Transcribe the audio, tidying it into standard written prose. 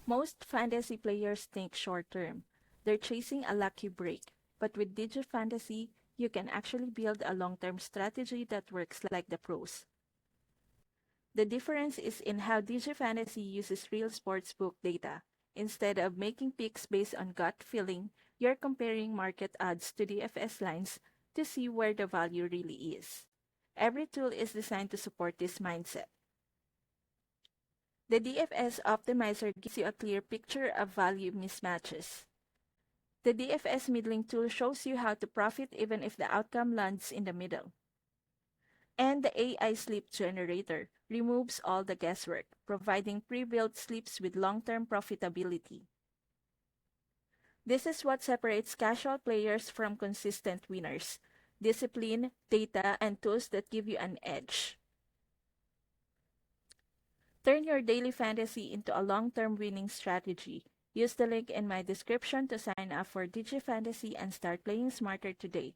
Most fantasy players think short term. They're chasing a lucky break. But with DigiFantasy, you can actually build a long-term strategy that works like the pros. The difference is in how DigiFantasy uses real sportsbook data. Instead of making picks based on gut feeling, you're comparing market odds to DFS lines to see where the value really is. Every tool is designed to support this mindset. The DFS optimizer gives you a clear picture of value mismatches. The DFS middling tool shows you how to profit even if the outcome lands in the middle. And the AI sleep generator removes all the guesswork, providing pre-built sleeps with long-term profitability. This is what separates casual players from consistent winners: discipline, data, and tools that give you an edge. Turn your daily fantasy into a long-term winning strategy. Use the link in my description to sign up for DigiFantasy and start playing smarter today.